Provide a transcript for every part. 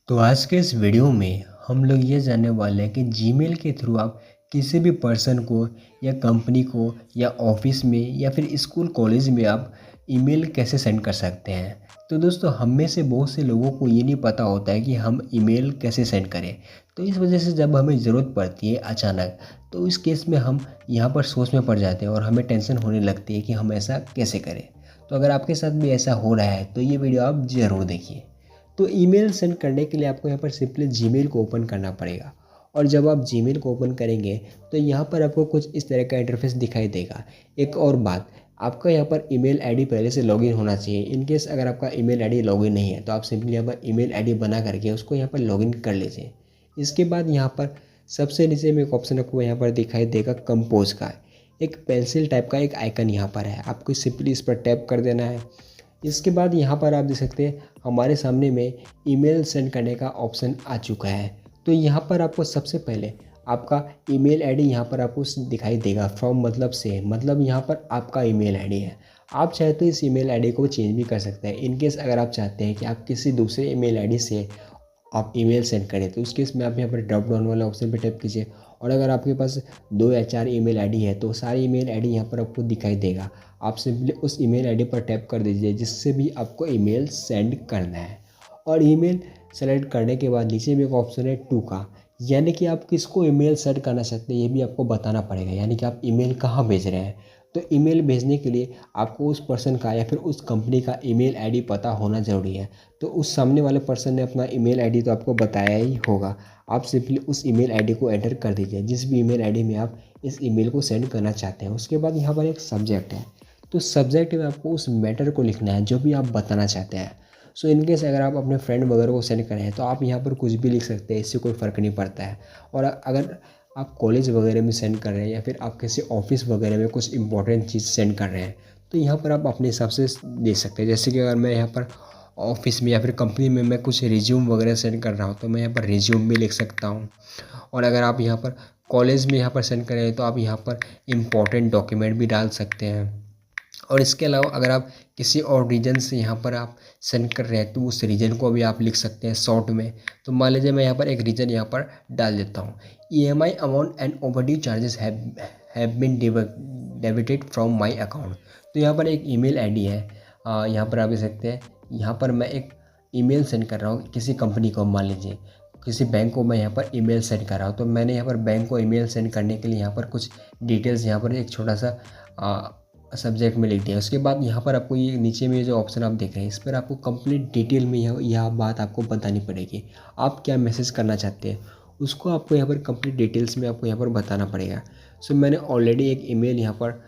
तो आज के इस वीडियो में हम लोग ये जानने वाले हैं कि जीमेल के थ्रू आप किसी भी पर्सन को या कंपनी को या ऑफिस में या फिर स्कूल कॉलेज में आप ईमेल कैसे सेंड कर सकते हैं। तो दोस्तों, हम में से बहुत से लोगों को ये नहीं पता होता है कि हम ईमेल कैसे सेंड करें। तो इस वजह से जब हमें ज़रूरत पड़ती है अचानक, तो इस केस में हम यहाँ पर सोच में पड़ जाते हैं और हमें टेंशन होने लगती है कि हम ऐसा कैसे करें। तो अगर आपके साथ भी ऐसा हो रहा है तो ये वीडियो आप ज़रूर देखिए। तो ईमेल सेंड करने के लिए आपको यहाँ पर सिंपली जीमेल को ओपन करना पड़ेगा। और जब आप जीमेल को ओपन करेंगे तो यहाँ पर आपको कुछ इस तरह का इंटरफेस दिखाई देगा। एक और बात, आपका यहाँ पर ईमेल आईडी पहले से लॉगिन होना चाहिए। इन केस अगर आपका ईमेल आईडी लॉगिन नहीं है तो आप सिंपली यहाँ पर ईमेल आईडी बना करके उसको यहाँ पर लॉगिन कर लीजिए। इसके बाद यहाँ पर सबसे नीचे में एक ऑप्शन आपको यहाँ पर दिखाई देगा कंपोज का। एक पेंसिल टाइप का एक आइकन यहाँ पर है, आपको सिंपली इस पर टैप कर देना है। इसके बाद यहाँ पर आप देख सकते हैं हमारे सामने में ईमेल सेंड करने का ऑप्शन आ चुका है। तो यहाँ पर आपको सबसे पहले आपका ईमेल आईडी यहाँ पर आपको दिखाई देगा। फ्रॉम मतलब से, मतलब यहाँ पर आपका ईमेल आईडी है। आप चाहे तो इस ईमेल आईडी को चेंज भी कर सकते हैं। इनकेस अगर आप चाहते हैं कि आप किसी दूसरे ईमेल आईडी से आप ईमेल सेंड करें तो उस केस में आप यहाँ पर ड्रॉप डाउन वाले ऑप्शन पर टैप कीजिए। और अगर आपके पास 2 या 4 ईमेल आईडी है तो सारी ईमेल आईडी यहाँ पर आपको दिखाई देगा। आप सिंपली उस ईमेल आईडी पर टैप कर दीजिए जिससे भी आपको ईमेल सेंड करना है। और ईमेल सेलेक्ट करने के बाद नीचे में एक ऑप्शन है टू का, यानी कि आप किसको ईमेल सेंड करना चाहते हैं ये भी आपको बताना पड़ेगा, यानी कि आप ईमेल कहाँ भेज रहे हैं। तो ईमेल भेजने के लिए आपको उस पर्सन का या फिर उस कंपनी का ईमेल आईडी पता होना ज़रूरी है। तो उस सामने वाले पर्सन ने अपना ईमेल आईडी तो आपको बताया ही होगा। आप सिंपली उस ईमेल आईडी को एंटर कर दीजिए जिस भी ईमेल आईडी में आप इस ईमेल को सेंड करना चाहते हैं। उसके बाद यहाँ पर एक सब्जेक्ट है, तो सब्जेक्ट में आपको उस मैटर को लिखना है जो भी आप बताना चाहते हैं। सो इनकेस अगर आप अपने फ्रेंड वगैरह को सेंड करें तो आप यहाँ पर कुछ भी लिख सकते हैं, इससे कोई फ़र्क नहीं पड़ता है। और अगर आप कॉलेज वगैरह में सेंड कर रहे हैं या फिर आप किसी ऑफिस वगैरह में कुछ इंपॉर्टेंट चीज़ सेंड कर रहे हैं तो यहाँ पर आप अपने हिसाब से दे सकते हैं। जैसे कि अगर मैं यहाँ पर ऑफिस में या फिर कंपनी में मैं कुछ रिज्यूम वगैरह सेंड कर रहा हूँ तो मैं यहाँ पर रिज्यूम भी लिख सकता हूँ। और अगर आप यहाँ पर कॉलेज में यहाँ पर सेंड करें तो आप यहाँ पर इम्पोर्टेंट डॉक्यूमेंट भी डाल सकते हैं। और इसके अलावा अगर आप किसी और रीजन से यहाँ पर आप सेंड कर रहे हैं तो उस रीजन को भी आप लिख सकते हैं शॉर्ट में। तो मान लीजिए मैं यहाँ पर एक रीजन यहाँ पर डाल देता हूँ, EMI amount and overdue charges have been debited from my account. तो यहाँ पर एक ईमेल आईडी है, यहाँ पर आप देख सकते हैं। यहाँ पर मैं एक ईमेल सेंड कर रहा हूँ किसी कंपनी को, मान लीजिए किसी बैंक को मैं यहाँ पर ईमेल सेंड कर रहा हूँ। तो मैंने यहाँ पर बैंक को ईमेल सेंड करने के लिए यहाँ पर कुछ डिटेल्स यहाँ पर एक छोटा सा सब्जेक्ट में लिख दिया। उसके बाद यहाँ पर आपको ये नीचे में जो ऑप्शन आप देख रहे हैं इस पर आपको कंप्लीट डिटेल में यह बात आपको बतानी पड़ेगी। आप क्या मैसेज करना चाहते हैं उसको आपको यहाँ पर कंप्लीट डिटेल्स में आपको यहाँ पर बताना पड़ेगा। सो मैंने ऑलरेडी एक ईमेल यहाँ पर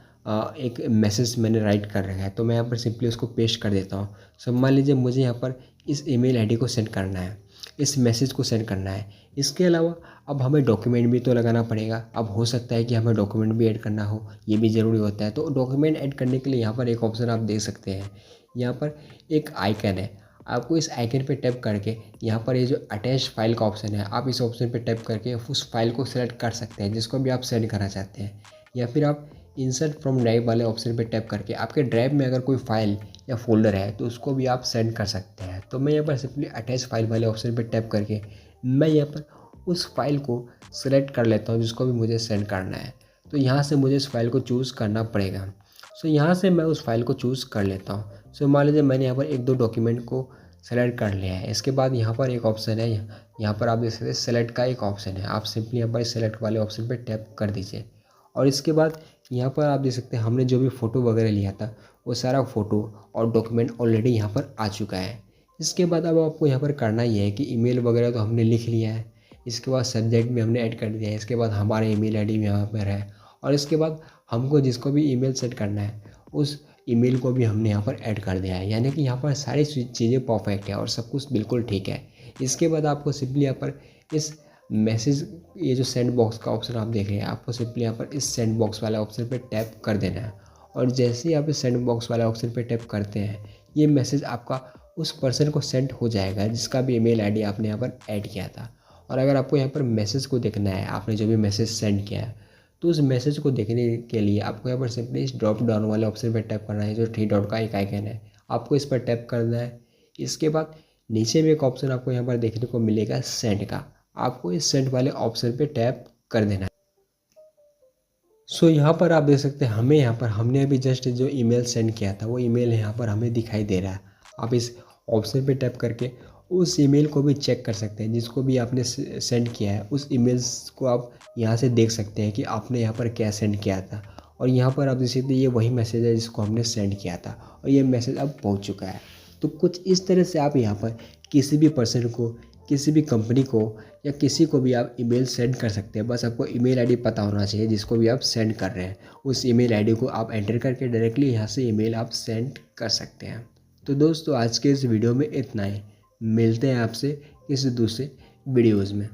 एक मैसेज मैंने राइट कर रखा है तो मैं यहाँ पर सिंपली उसको पेस्ट कर देता हूँ। सो मान लीजिए मुझे यहाँ पर इस ईमेल आईडी को सेंड करना है, इस मैसेज को सेंड करना है। इसके अलावा अब हमें डॉक्यूमेंट भी तो लगाना पड़ेगा। अब हो सकता है कि हमें डॉक्यूमेंट भी ऐड करना हो, ये भी ज़रूरी होता है। तो डॉक्यूमेंट ऐड करने के लिए यहाँ पर एक ऑप्शन आप देख सकते हैं, यहाँ पर एक आइकन है। आपको इस आइकन पे टैप करके यहाँ पर ये जो अटैच फाइल का ऑप्शन है, आप इस ऑप्शन पे टैप करके उस फाइल को सेलेक्ट कर सकते हैं जिसको भी आप सेंड करना चाहते हैं। या फिर आप इंसर्ट फ्रॉम ड्राइव वाले ऑप्शन पे टैप करके आपके ड्राइव में अगर कोई फाइल या फोल्डर है तो उसको भी आप सेंड कर सकते हैं। तो मैं यहाँ पर सिंपली अटैच फाइल वाले ऑप्शन पे टैप करके मैं यहाँ पर उस फाइल को सेलेक्ट कर लेता हूँ जिसको भी मुझे सेंड करना है। तो यहाँ से मुझे इस फाइल को चूज़ करना पड़ेगा। सो यहाँ से मैं उस फाइल को चूज़ कर लेता हूँ। सो मान लीजिए मैंने यहाँ पर 1-2 डॉक्यूमेंट को सेलेक्ट कर लिया है। इसके बाद यहाँ पर एक ऑप्शन है, यहाँ पर आप देख सकते हैं सेलेक्ट का एक ऑप्शन है। आप सिंपली यहाँ पर सेलेक्ट वाले ऑप्शन पर टैप कर दीजिए। और इसके बाद यहाँ पर आप देख सकते हैं हमने जो भी फ़ोटो वगैरह लिया था वो सारा फ़ोटो और डॉक्यूमेंट ऑलरेडी यहाँ पर आ चुका है। इसके बाद अब आपको यहाँ पर करना ही है कि ईमेल वगैरह तो हमने लिख लिया है, इसके बाद सब्जेक्ट भी हमने ऐड कर दिया है, इसके बाद हमारा ईमेल आईडी भी यहाँ पर है। और इसके बाद हमको जिसको भी ईमेल सेंड करना है उस ईमेल को भी हमने यहाँ पर ऐड कर दिया है, यानी कि यहाँ पर सारी चीज़ें परफेक्ट है और सब कुछ बिल्कुल ठीक है। इसके बाद आपको सिंपली यहाँ पर इस मैसेज, ये जो सेंड बॉक्स का ऑप्शन आप देख रहे हैं, आपको सिंपली यहाँ पर इस सेंड बॉक्स वाले ऑप्शन पर टैप कर देना है। और जैसे ही आप इस सेंड बॉक्स वाले ऑप्शन पर टैप करते हैं ये मैसेज आपका उस पर्सन को सेंड हो जाएगा जिसका भी ईमेल आईडी आपने यहाँ पर ऐड किया था। और अगर आपको यहाँ पर मैसेज को देखना है, आपने जो भी मैसेज सेंड किया है, तो उस मैसेज को देखने के लिए आपको यहाँ पर सिंपली इस ड्रॉप डाउन वाले ऑप्शन पर टैप करना है, जो 3 डॉट का एक आइकन है, आपको इस पर टैप करना है। इसके बाद नीचे में एक ऑप्शन आपको यहाँ पर देखने को मिलेगा सेंड का। आपको इस सेंड वाले ऑप्शन पे टैप कर देना है। सो यहाँ पर आप देख सकते हैं हमें यहाँ पर हमने अभी जस्ट जो ईमेल सेंड किया था वो ईमेल यहाँ पर हमें दिखाई दे रहा है। आप इस ऑप्शन पे टैप करके उस ईमेल को भी चेक कर सकते हैं जिसको भी आपने सेंड किया है। उस ईमेल्स को आप यहाँ से देख सकते हैं कि आपने यहाँ पर क्या सेंड किया था। और यहाँ पर आप देख सकते हैं ये वही मैसेज है जिसको हमने सेंड किया था और ये मैसेज अब पहुँच चुका है। तो कुछ इस तरह से आप यहाँ पर किसी भी पर्सन को, किसी भी कंपनी को या किसी को भी आप ईमेल सेंड कर सकते हैं। बस आपको ईमेल आईडी पता होना चाहिए जिसको भी आप सेंड कर रहे हैं। उस ईमेल आईडी को आप एंटर करके डायरेक्टली यहाँ से ईमेल आप सेंड कर सकते हैं। तो दोस्तों आज के इस वीडियो में इतना ही। मिलते हैं आपसे किसी दूसरे वीडियोज़ में।